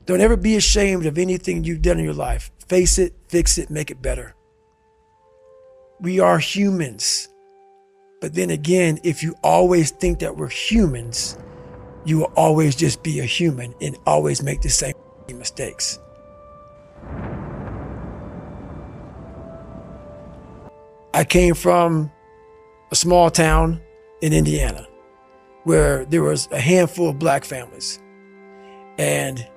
Don't ever be ashamed of anything you've done in your life. Face it, fix it, make it better. We are humans. But then again, if you always think that we're humans, you will always just be a human and always make the same mistakes. I came from a small town in Indiana where there was a handful of black families. And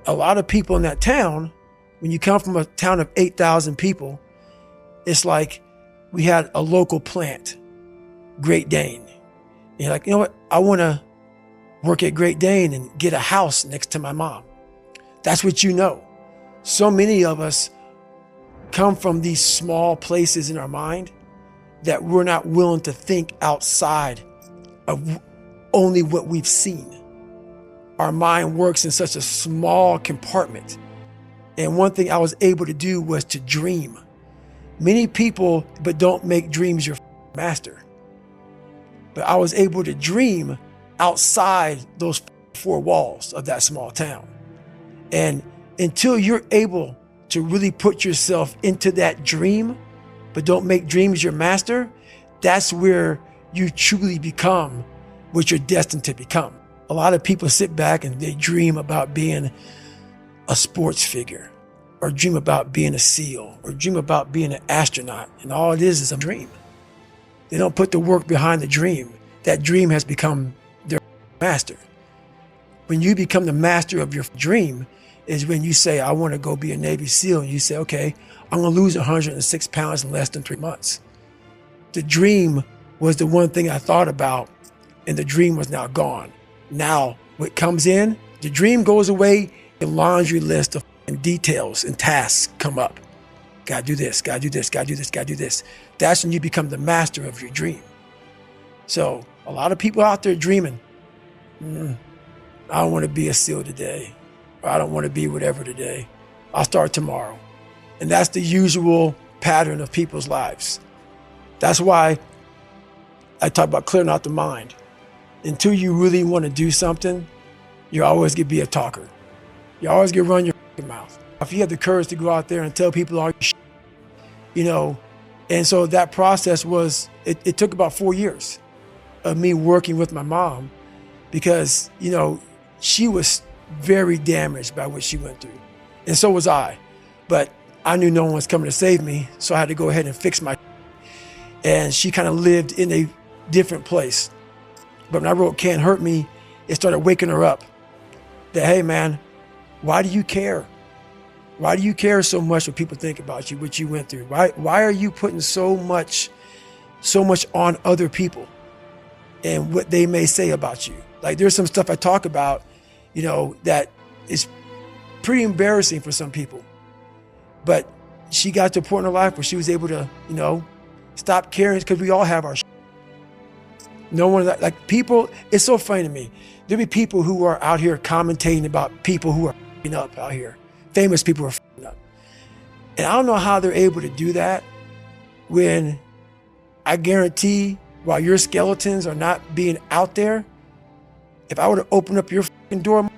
a lot of people in that town, when you come from a town of 8,000 people, it's like we had a local plant, Great Dane. And you're like, you know what? I want to work at Great Dane and get a house next to my mom. That's what you know. So many of us come from these small places in our mind that we're not willing to think outside of only what we've seen. Our mind works in such a small compartment. And one thing I was able to do was to dream. Many people, but don't make dreams your master. But I was able to dream outside those four walls of that small town. And until you're able to really put yourself into that dream, but don't make dreams your master, that's where you truly become what you're destined to become. A lot of people sit back and they dream about being a sports figure, or dream about being a SEAL, or dream about being an astronaut. And all it is a dream. They don't put the work behind the dream. That dream has become their master. When you become the master of your dream is when you say, I want to go be a Navy SEAL. And you say, okay, I'm going to lose 106 pounds in less than 3 months. The dream was the one thing I thought about, and the dream was now gone. Now, what comes in, the dream goes away, the laundry list of details and tasks come up. Gotta do this, gotta do this, gotta do this, gotta do this. That's when you become the master of your dream. So a lot of people out there dreaming, I don't want to be a SEAL today, or I don't want to be whatever today. I'll start tomorrow. And that's the usual pattern of people's lives. That's why I talk about clearing out the mind. Until you really want to do something, you're always going to be a talker. You're always going to run your mouth. If you have the courage to go out there and tell people all your and so that process was, it took about 4 years of me working with my mom because, she was very damaged by what she went through. And so was I. But I knew no one was coming to save me, so I had to go ahead and fix my. And she kind of lived in a different place. But when I wrote Can't Hurt Me, it started waking her up that, hey man, why do you care? Why do you care so much what people think about you, what you went through? Why are you putting so much on other people and what they may say about you? Like there's some stuff I talk about, that is pretty embarrassing for some people. But she got to a point in her life where she was able to, stop caring, because we all have our No one, like people, it's so funny to me. There'll be people who are out here commentating about people who are f***ing up out here. Famous people are f***ing up. And I don't know how they're able to do that when I guarantee while your skeletons are not being out there, if I were to open up your f***ing door,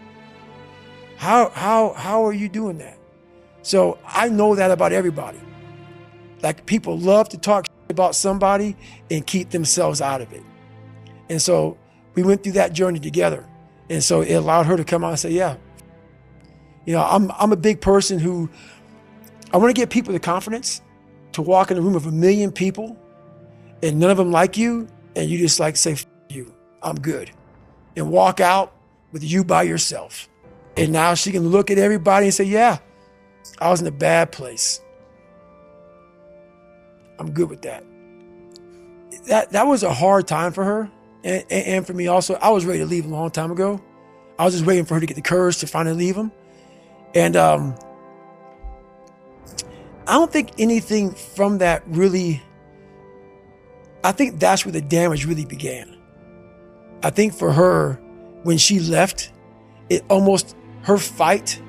how are you doing that? So I know that about everybody. Like people love to talk about somebody and keep themselves out of it. And so we went through that journey together. And so it allowed her to come out and say, yeah, I'm a big person who, I want to give people the confidence to walk in a room of 1 million people and none of them like you. And you just say, F you, I'm good. And walk out with you by yourself. And now she can look at everybody and say, yeah, I was in a bad place. I'm good with that. That was a hard time for her. And for me also. I was ready to leave a long time ago. I was just waiting for her to get the courage to finally leave him. And I don't think anything from that really, I think that's where the damage really began. I think for her, when she left, her fight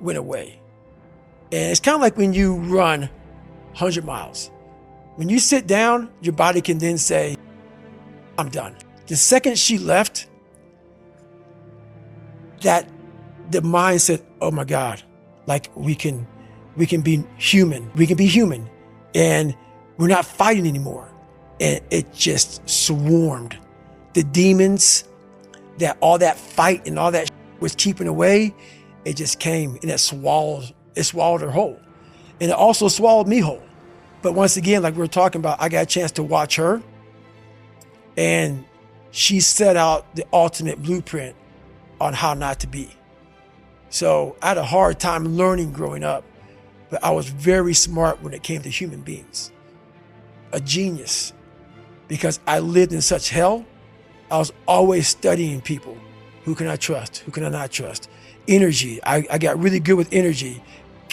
went away. And it's kind of like when you run 100 miles. When you sit down, your body can then say, I'm done. The second she left, that the mindset, oh my God, like we can be human. We can be human, and we're not fighting anymore. And it just swarmed. The demons, that all that fight and all that was keeping away, it just came and it swallowed her whole. And it also swallowed me whole. But once again, like we were talking about, I got a chance to watch her, and she set out the ultimate blueprint on how not to be. So I had a hard time learning growing up, but I was very smart when it came to human beings. A genius, because I lived in such hell. I was always studying people. Who can I trust? Who can I not trust? Energy. I got really good with energy.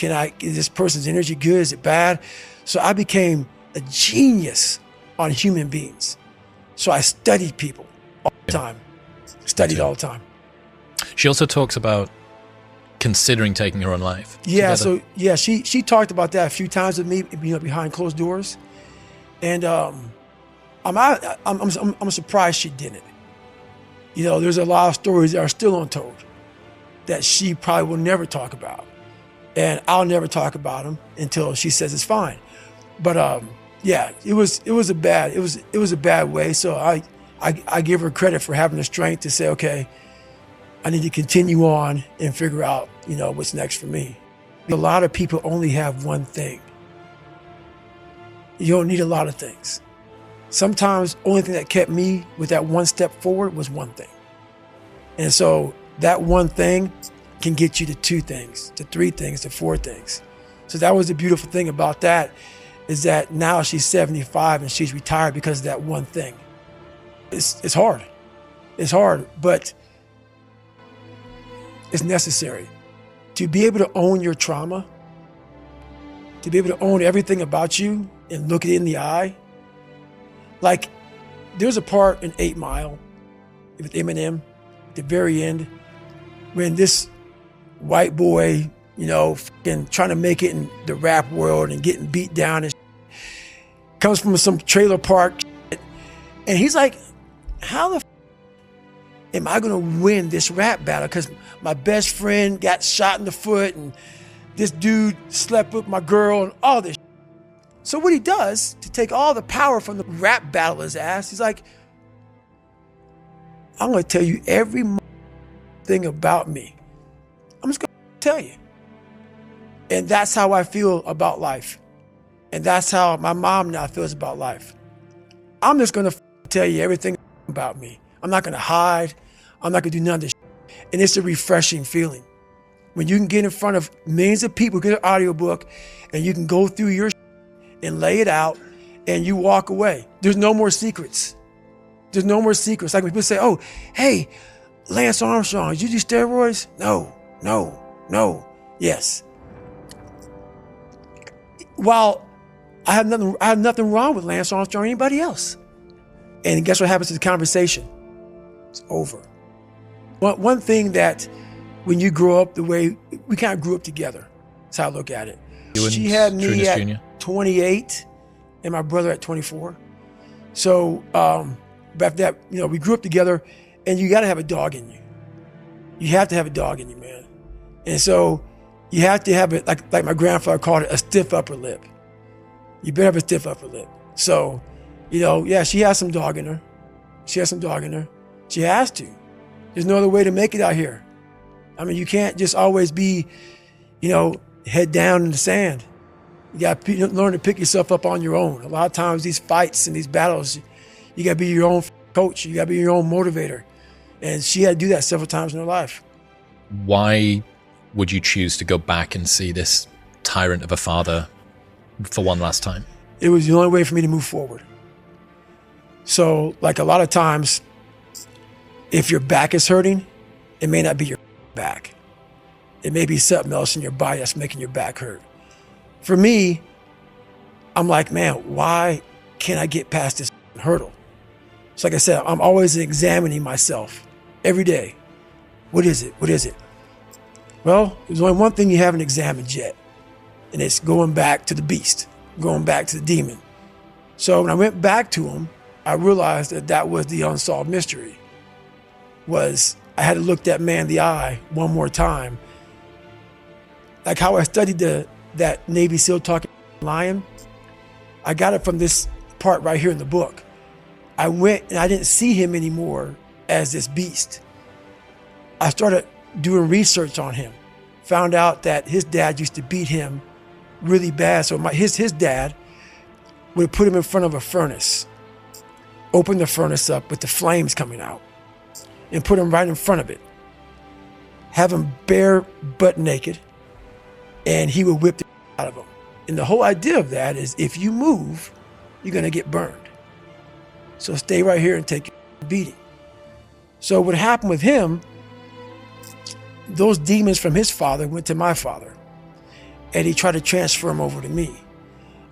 Is this person's energy good? Is it bad? So I became a genius on human beings. So I studied people all the time. Studied all the time. She also talks about considering taking her own life. Yeah, together. So yeah, she talked about that a few times with me, behind closed doors. And I'm surprised she didn't. There's a lot of stories that are still untold that she probably will never talk about, and I'll never talk about them until she says it's fine. But yeah, it was a bad way. So I give her credit for having the strength to say, okay, I need to continue on and figure out what's next for me. A lot of people only have one thing. You don't need a lot of things. Sometimes the only thing that kept me with that one step forward was one thing. And so that one thing can get you to 2 things, to 3 things, to 4 things. So that was the beautiful thing about that, is that now she's 75 and she's retired because of that one thing. It's hard. It's hard, but it's necessary. To be able to own your trauma, to be able to own everything about you and look it in the eye. Like, there's a part in 8 Mile with Eminem at the very end when this white boy, trying to make it in the rap world and getting beat down and comes from some trailer park, and he's like, how the am I gonna win this rap battle? Because my best friend got shot in the foot, and this dude slept with my girl, and all this. So what he does to take all the power from the rap battler's ass, he's like, I'm gonna tell you every thing about me. I'm just gonna tell you. And that's how I feel about life. And that's how my mom now feels about life. I'm just gonna tell you everything about me. I'm not gonna hide. I'm not gonna do none of this. And it's a refreshing feeling. When you can get in front of millions of people, get an audiobook, and you can go through your and lay it out, and you walk away. There's no more secrets. There's no more secrets. Like when people say, oh, hey, Lance Armstrong, did you do steroids? No. Yes. While I have nothing wrong with Lance Armstrong or anybody else. And guess what happens to the conversation? It's over. One thing that when you grow up the way we kind of grew up together, that's how I look at it. She had me at Jr. 28 and my brother at 24. So but after that, we grew up together, and you got to have a dog in you. You have to have a dog in you, man. And so you have to have it, like my grandfather called it, a stiff upper lip. You better have a stiff upper lip. So, yeah, she has some dog in her. She has to. There's no other way to make it out here. I mean, you can't just always be, head down in the sand. You got to learn to pick yourself up on your own. A lot of times these fights and these battles, you got to be your own coach. You got to be your own motivator. And she had to do that several times in her life. Why would you choose to go back and see this tyrant of a father for one last time? It was the only way for me to move forward. So, like a lot of times, if your back is hurting, it may not be your back. It may be something else in your body that's making your back hurt. For me, I'm like, man, why can't I get past this hurdle? So like I said, I'm always examining myself every day. What is it? Well, there's only one thing you haven't examined yet, and it's going back to the beast, going back to the demon. So when I went back to him, I realized that was the unsolved mystery, was I had to look that man in the eye one more time. Like how I studied that Navy SEAL talking lion, I got it from this part right here in the book. I went and I didn't see him anymore as this beast. I started doing research on him, found out that his dad used to beat him really bad. So his dad would put him in front of a furnace, open the furnace up with the flames coming out, and put him right in front of it, have him bare butt naked, and he would whip the out of him. And the whole idea of that is if you move, you're gonna get burned. So stay right here and take your beating. So what happened with him, those demons from his father went to my father, and he tried to transfer them over to me.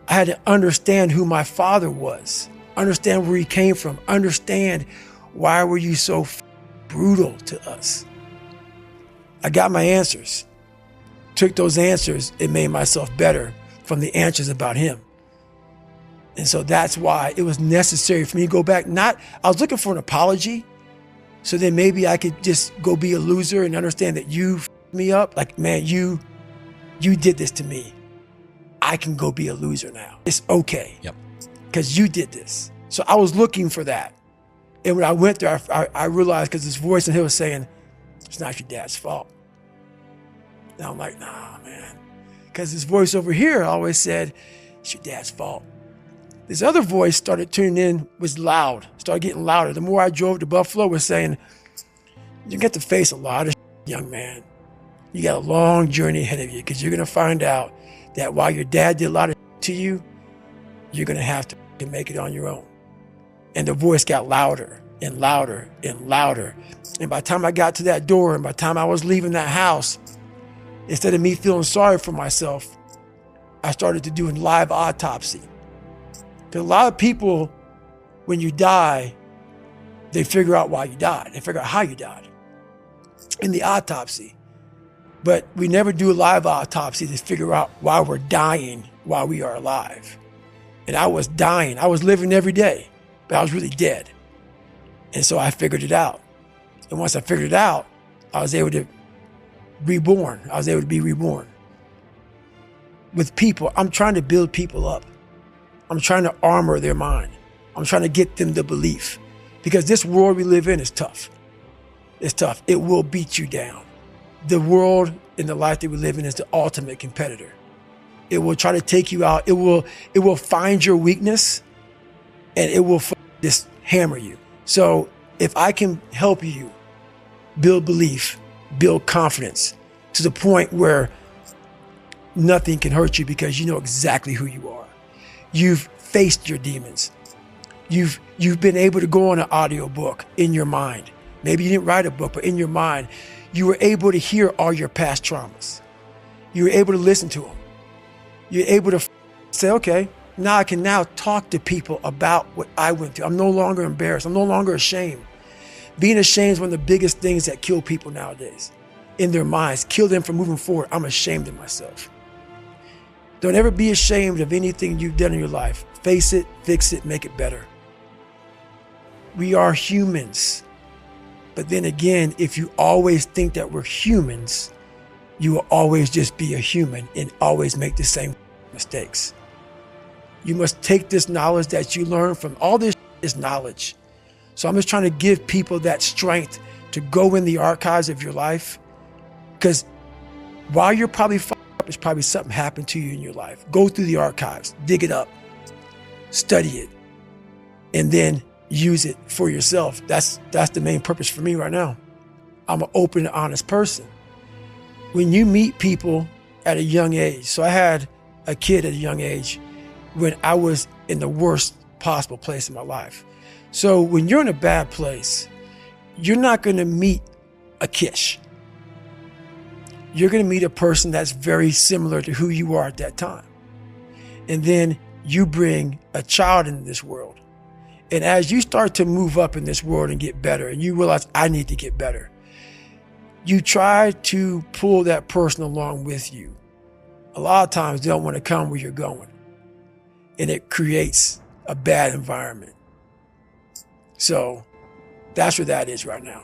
I had to understand who my father was, understand where he came from, understand why were you so brutal to us. I got my answers, took those answers, and made myself better from the answers about him. And so that's why it was necessary for me to go back. I was looking for an apology, so then maybe I could just go be a loser and understand that you f***ed me up. Like, man, you did this to me. I can go be a loser now. It's okay. Yep. Because you did this. So I was looking for that. And when I went there, I realized, because this voice in here was saying, it's not your dad's fault. And I'm like, nah, man. Because this voice over here always said, it's your dad's fault. This other voice started tuning in, was loud, started getting louder. The more I drove to Buffalo, was saying, you get to face a lot of young man. You got a long journey ahead of you, because you're going to find out that while your dad did a lot of to you, you're going to have to make it on your own. And the voice got louder and louder and louder. And by the time I got to that door, and by the time I was leaving that house, instead of me feeling sorry for myself, I started to do a live autopsy. Because a lot of people, when you die, they figure out why you died. They figure out how you died in the autopsy. But we never do a live autopsy to figure out why we're dying while we are alive. And I was dying. I was living every day, but I was really dead. And so I figured it out. And once I figured it out, I was able to reborn. I was able to be reborn. With people, I'm trying to build people up. I'm trying to armor their mind. I'm trying to get them the belief. Because this world we live in is tough. It's tough. It will beat you down. The world and the life that we live in is the ultimate competitor. It will try to take you out. It will find your weakness, and it will just hammer you. So if I can help you build belief, build confidence to the point where nothing can hurt you because you know exactly who you are. You've faced your demons. You've been able to go on an audiobook in your mind. Maybe you didn't write a book, but in your mind, you were able to hear all your past traumas. You were able to listen to them. You're able to say, okay, now I can now talk to people about what I went through. I'm no longer embarrassed. I'm no longer ashamed. Being ashamed is one of the biggest things that kill people nowadays in their minds, kill them from moving forward. I'm ashamed of myself. Don't ever be ashamed of anything you've done in your life. Face it, fix it, make it better. We are humans. But then again, if you always think that we're humans, you will always just be a human and always make the same mistakes. You must take this knowledge that you learn from all this is knowledge. So I'm just trying to give people that strength to go in the archives of your life. Because while you're probably up, there's probably something happened to you in your life. Go through the archives, dig it up, study it, and then use it for yourself. That's the main purpose for me right now. I'm an open and honest person. When you meet people at a young age, so I had a kid at a young age when I was in the worst possible place in my life. So when you're in a bad place, you're not going to meet a Kish. You're going to meet a person that's very similar to who you are at that time. And then you bring a child into this world. And as you start to move up in this world and get better, and you realize, I need to get better, you try to pull that person along with you. A lot of times they don't want to come where you're going. And it creates a bad environment. So that's where that is right now.